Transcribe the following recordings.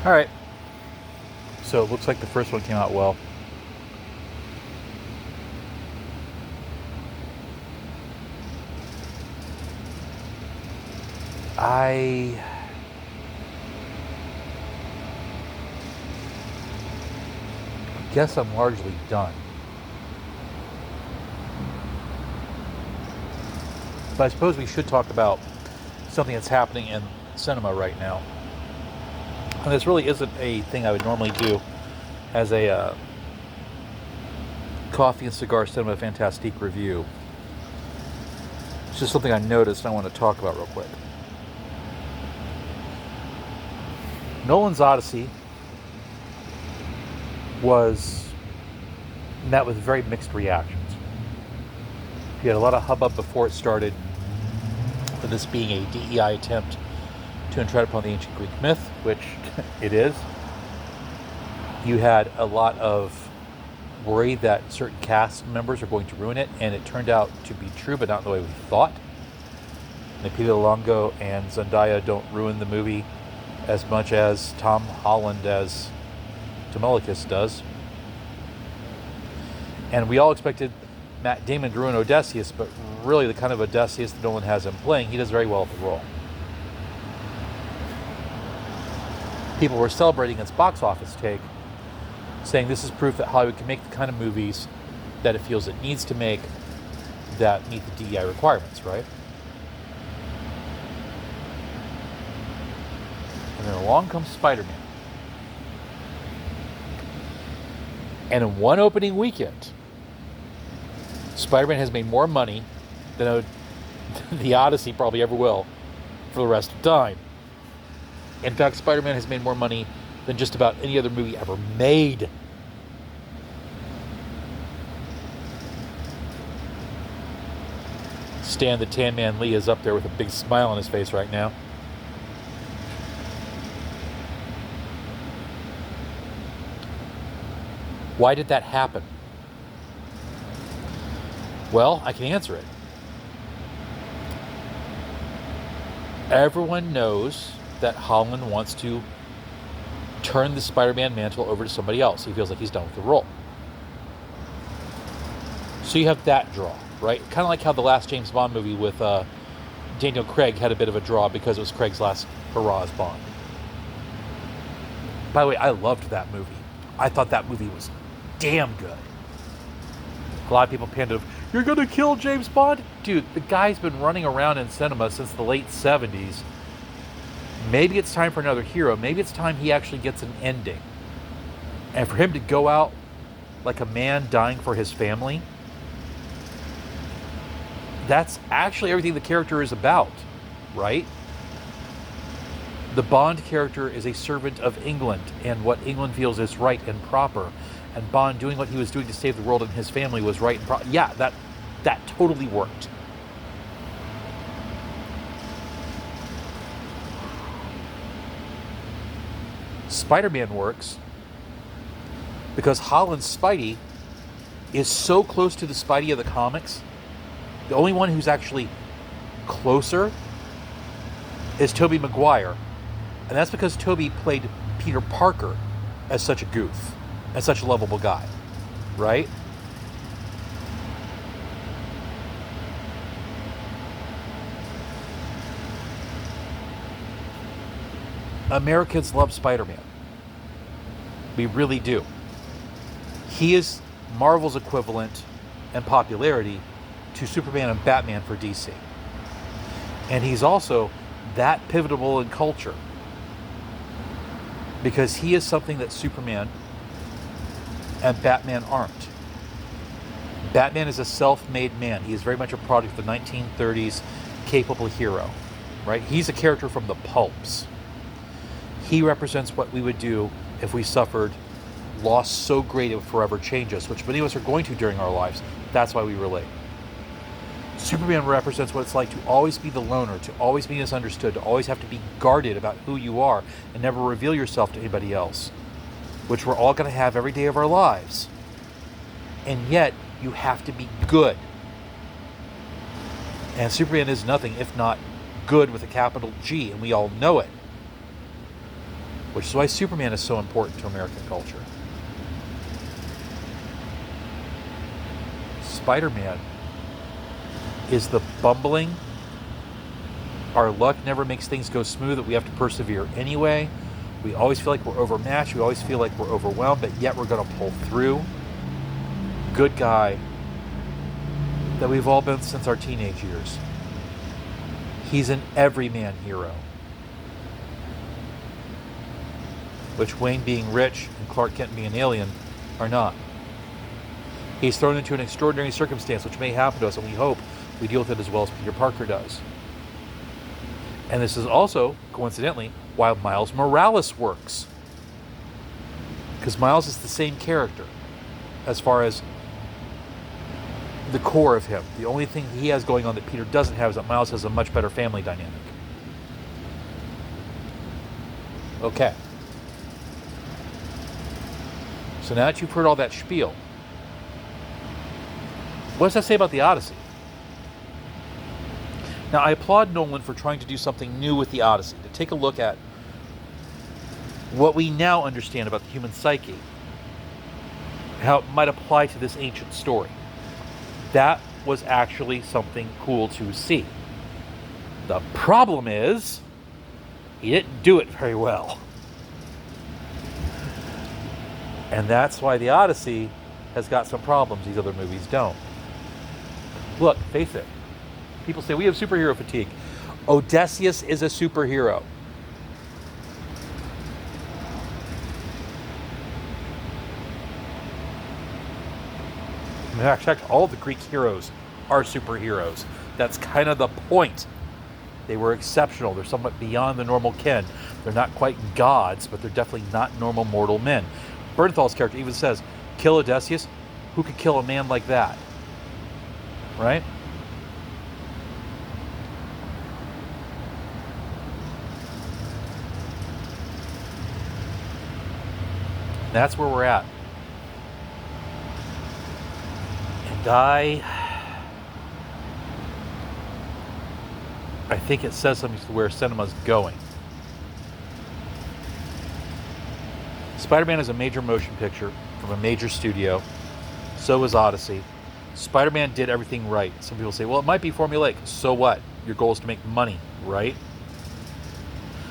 All right. So it looks like the first one came out well. I guess I'm largely done. But I suppose we should talk about something that's happening in cinema right now. And this really isn't a thing I would normally do as a coffee and cigar cinema fantastique review. It's just something I noticed and I want to talk about real quick. Nolan's Odyssey was met with very mixed reactions. You had a lot of hubbub before it started for this being a DEI attempt to intrude upon the ancient Greek myth, which it is. You had a lot of worry that certain cast members are going to ruin it, and it turned out to be true, but not in the way we thought. Lupita Nyong'o and Zendaya don't ruin the movie as much as Tom Holland as Telemachus does. And we all expected Matt Damon to ruin Odysseus, but really the kind of Odysseus that Nolan has him playing, he does very well at the role. People were celebrating its box office take, saying this is proof that Hollywood can make the kind of movies that it feels it needs to make that meet the DEI requirements, right? And then along comes Spider-Man. And in one opening weekend, Spider-Man has made more money than the Odyssey probably ever will for the rest of time. In fact, Spider-Man has made more money than just about any other movie ever made. Stan the Tan Man Lee is up there with a big smile on his face right now. Why did that happen? Well, I can answer it. Everyone knows that Holland wants to turn the Spider-Man mantle over to somebody else. He feels like he's done with the role. So you have that draw, right? Kind of like how the last James Bond movie with Daniel Craig had a bit of a draw because it was Craig's last hurrah as Bond. By the way, I loved that movie. I thought that movie was damn good. A lot of people panned it. You're gonna kill James Bond? Dude, the guy's been running around in cinema since the late 70s. Maybe it's time for another hero. Maybe it's time he actually gets an ending. And for him to go out like a man dying for his family, that's actually everything the character is about, right? The Bond character is a servant of England and what England feels is right and proper. And Bond doing what he was doing to save the world and his family was right and proper. Yeah, that totally worked. Spider-Man works because Holland's Spidey is so close to the Spidey of the comics. The only one who's actually closer is Tobey Maguire. And that's because Tobey played Peter Parker as such a goof, as such a lovable guy, right? Americans love Spider-Man. We really do. He is Marvel's equivalent in popularity to Superman and Batman for DC. And he's also that pivotal in culture because he is something that Superman and Batman aren't. Batman is a self-made man. He is very much a product of the 1930s capable hero, right? He's a character from the pulps. He represents what we would do if we suffered loss so great it would forever change us, which many of us are going to during our lives. That's why we relate. Superman represents what it's like to always be the loner, to always be misunderstood, to always have to be guarded about who you are and never reveal yourself to anybody else, which we're all going to have every day of our lives. And yet, you have to be good. And Superman is nothing if not good with a capital G, and we all know it. which is why Superman is so important to American culture. Spider-Man is the bumbling, our luck never makes things go smooth, that we have to persevere anyway. We always feel like we're overmatched. We always feel like we're overwhelmed, but yet we're going to pull through. Good guy that we've all been since our teenage years. He's an everyman hero. Which Wayne being rich and Clark Kent being an alien are not. He's thrown into an extraordinary circumstance which may happen to us, and we hope we deal with it as well as Peter Parker does. And this is also, coincidentally, why Miles Morales works. Because Miles is the same character as far as the core of him. The only thing he has going on that Peter doesn't have is that Miles has a much better family dynamic. Okay. So now that you've heard all that spiel, what does that say about the Odyssey? Now, I applaud Nolan for trying to do something new with the Odyssey, to take a look at what we now understand about the human psyche, how it might apply to this ancient story. That was actually something cool to see. The problem is, he didn't do it very well. And that's why the Odyssey has got some problems these other movies don't. Look, face it. People say we have superhero fatigue. Odysseus is a superhero. In fact, all the Greek heroes are superheroes. That's kind of the point. They were exceptional. They're somewhat beyond the normal ken. They're not quite gods, but they're definitely not normal mortal men. Bernthal's character even says, kill Odysseus? Who could kill a man like that? Right? That's where we're at. And I think it says something to where cinema's going. Spider-Man is a major motion picture from a major studio. So is Odyssey. Spider-Man did everything right. Some people say, well, it might be formulaic. So what? Your goal is to make money, right?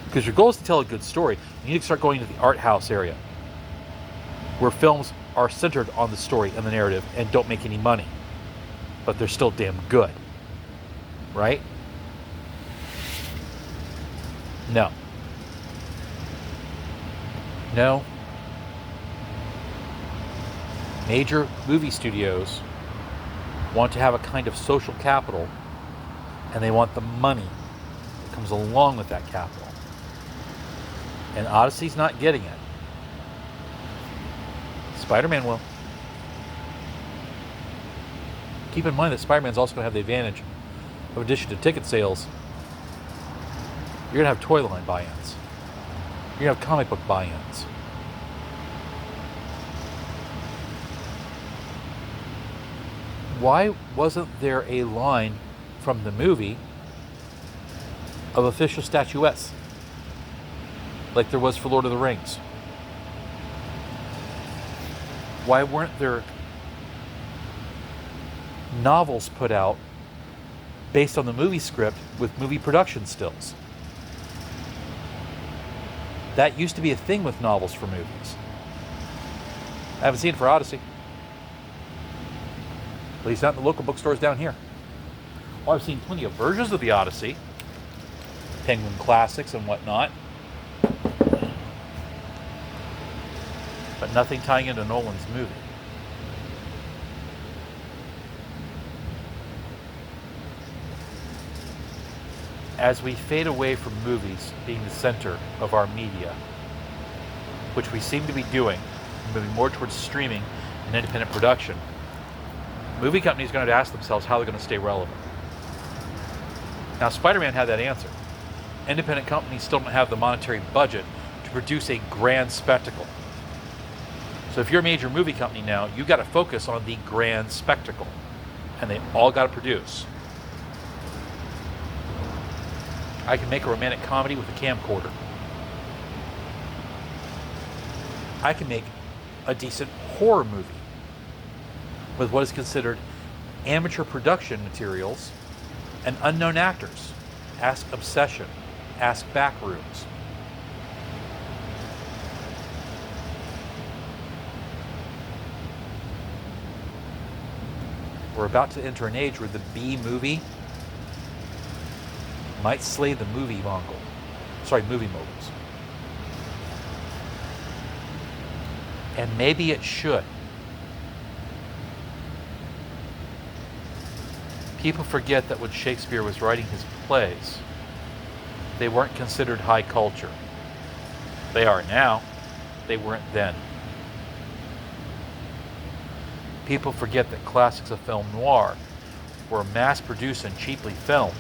Because your goal is to tell a good story. You need to start going to the art house area, where films are centered on the story and the narrative and don't make any money, but they're still damn good, right? No. Major movie studios want to have a kind of social capital, and they want the money that comes along with that capital. And Odyssey's not getting it. Spider-Man will. Keep in mind that Spider-Man's also going to have the advantage of, in addition to ticket sales, you're going to have toy line buy-ins. You're going to have comic book buy-ins. Why wasn't there a line from the movie of official statuettes like there was for Lord of the Rings? Why weren't there novels put out based on the movie script with movie production stills? That used to be a thing with novels for movies. I haven't seen it for Odyssey. At least not in the local bookstores down here. Well, I've seen plenty of versions of the Odyssey, Penguin Classics and whatnot, but nothing tying into Nolan's movie. As we fade away from movies being the center of our media, which we seem to be doing, moving more towards streaming and independent production, movie companies are going to ask themselves how they're going to stay relevant. Now, Spider-Man had that answer. Independent companies still don't have the monetary budget to produce a grand spectacle. So if you're a major movie company now, you've got to focus on the grand spectacle. And they all got to produce. I can make a romantic comedy with a camcorder. I can make a decent horror movie with what is considered amateur production materials and unknown actors. Ask Obsession. Ask Backrooms. We're about to enter an age where the B movie might slay the movie moguls. And maybe it should. People forget that when Shakespeare was writing his plays, they weren't considered high culture. They are now. They weren't then. People forget that classics of film noir were mass-produced and cheaply filmed.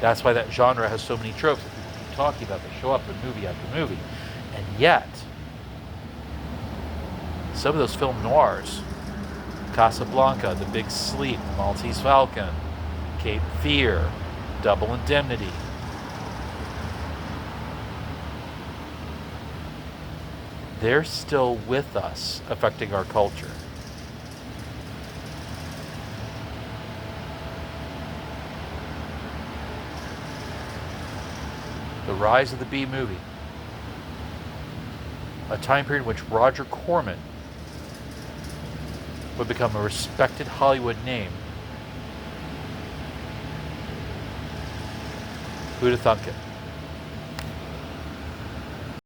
That's why that genre has so many tropes that people keep talking about. They show up in movie after movie. And yet, some of those film noirs, Casablanca, The Big Sleep, The Maltese Falcon, Cape Fear, Double Indemnity, they're still with us, affecting our culture. The rise of the B movie, a time period in which Roger Corman would become a respected Hollywood name. Who'd have thunk it?